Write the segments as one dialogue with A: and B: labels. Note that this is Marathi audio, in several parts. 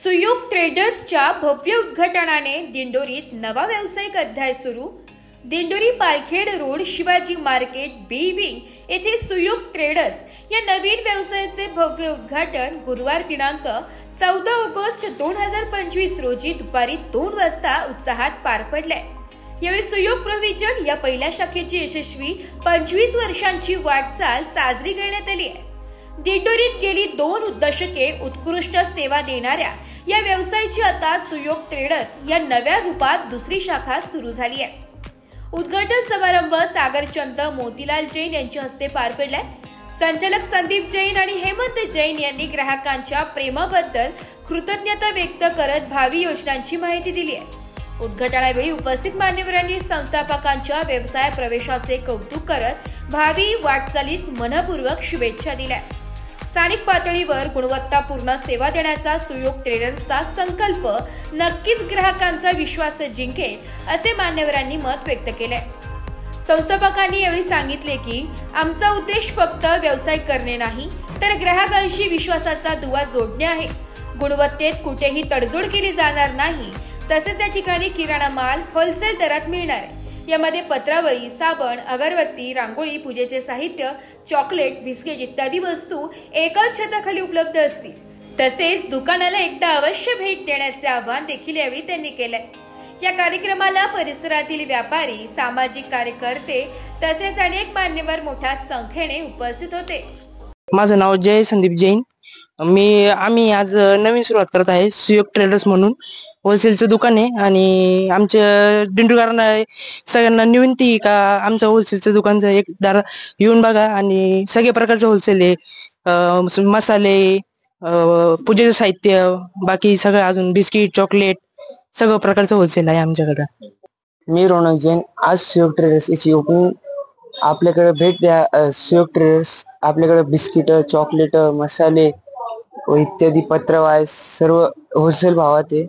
A: सुयोग ट्रेडर्सच्या भव्य उद्घाटनाने दिंडोरीत नवा व्यावसायिक अध्याय सुरू। दिंडोरी पालखेड रोड शिवाजी मार्केट बी विंग येथे सुयोग ट्रेडर्स या नवीन व्यवसायाचे भव्य उद्घाटन गुरुवार दिनांक 14 ऑगस्ट 2025 रोजी दुपारी 2 वाजता उत्साहात पार पडले। यावेळी सुयोग प्रोव्हिजन या पहिल्या शाखेची यशस्वी 25 वर्षांची वाटचाल साजरी करण्यात आली आहे। दिंडोरीत गेली 2 दशके उत्कृष्ट सेवा देणाऱ्या या व्यवसायाची आता सुयोग ट्रेडर्स या नव्या रूपात दुसरी शाखा सुरू झाली आहे। उद्घाटन समारंभ सागरचंद मोतीलाल जैन यांच्या हस्ते पार पडलाय। संचालक संदीप जैन आणि हेमंत जैन यांनी ग्राहकांच्या प्रेमाबद्दल कृतज्ञता व्यक्त करत भावी योजनांची माहिती दिली आहे। उद्घाटनावेळी उपस्थित मान्यवरांनी संस्थापकांच्या व्यवसाय प्रवेशाचे कौतुक करत भावी वाटचालीस मनपूर्वक शुभेच्छा दिल्या। स्थानिक पातळीवर गुणवत्तापूर्ण सेवा देण्याचा सुयोग ट्रेडर्सचा संकल्प नक्कीच ग्राहकांचा विश्वास जिंकेल असे मान्यवरांनी मत व्यक्त केले। संस्थापकांनी यावेळी सांगितले की आमचा उद्देश फक्त व्यवसाय करणे नाही तर ग्राहकांशी विश्वासाचा दुवा जोडणे आहे। गुणवत्तेत कुठेही तडजोड केली जाणार नाही। तसेच या ठिकाणी किराणा माल होलसेल दरात मिळणार आहे। यामध्ये पत्रावळी, साबण, अगरबत्ती, रांगोळी, पूजेचे साहित्य, चॉकलेट, बिस्किट इत्यादी वस्तू एकाच छताखाली उपलब्ध असतील। तसेच दुकानाला एकदा अवश्य भेट देण्याचे आवाहन देखील यावेळी त्यांनी केले। या कार्यक्रमाला परिसरातील व्यापारी, सामाजिक कार्यकर्ते तसेच अनेक मान्यवर मोठ्या संख्येने उपस्थित होते।
B: माझं नाव जय संदीप जैन। आम्ही आज नवीन सुरुवात करत आहे सुयोग ट्रेडर्स म्हणून। होलसेलचं दुकान आहे आणि आमच्या दिंडोरीकरांना सगळ्यांना विनंती का आमचं होलसेलचं दुकानचं एकदा येऊन बघा आणि सगळ्या प्रकारचं होलसेल आहे। मसाले, पूजेचं साहित्य, बाकी सगळं अजून बिस्किट, चॉकलेट सगळं प्रकारचं होलसेल आहे आमच्याकडे।
C: मी रौनक जैन। आज सुयोग ट्रेडर्स याची ओपनिंग आपल्याकडे भेट द्या। सुयोग ट्रेडर्स आपल्याकडे बिस्किट, चॉकलेट, मसाले व इत्यादी पत्रवाय सर्व होलसेल भावात आहे।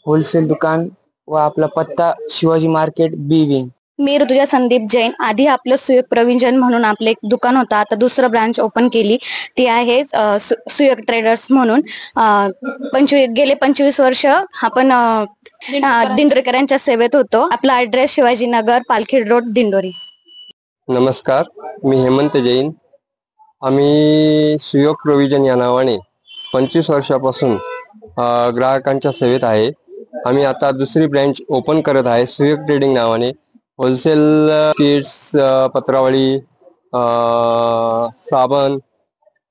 C: होलसेल दुकान व आपला पत्ता शिवाजी मार्केट बी विंग।
D: मी ऋतुजा संदीप जैन। आधी आपलं सुयोग प्रोव्हिजन म्हणून आपलं एक दुकान होतं, आता दुसरं ब्रांच ओपन केली, ती आहे सुयोग ट्रेडर्स म्हणून। गेले 25 वर्ष आपण दिंडोरीकरांच्या सेवेत होतो। आपला ऍड्रेस शिवाजीनगर, पालखेड रोड, दिंडोरी।
E: नमस्कार, मी हेमंत जैन। आम्ही सुयोग प्रोव्हिजन या नावाने 25 वर्षापासून ग्राहकांच्या सेवेत आहे। आम्ही आता दुसरी ब्रँच ओपन करत आहे सुयोग ट्रेडिंग नावाने। होलसेल किट्स, पत्रावळी, साबण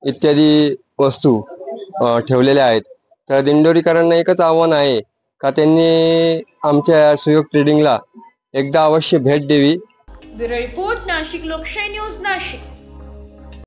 E: इत्यादी वस्तू ठेवलेल्या आहेत। तर दिंडोरीकरांना एकच आव्हान आहे का त्यांनी आमच्या सुयोग ट्रेडिंगला एकदा अवश्य भेट द्यावी।
A: ब्युरो रिपोर्ट, नाशिक लोकशाही न्यूज, नाशिक।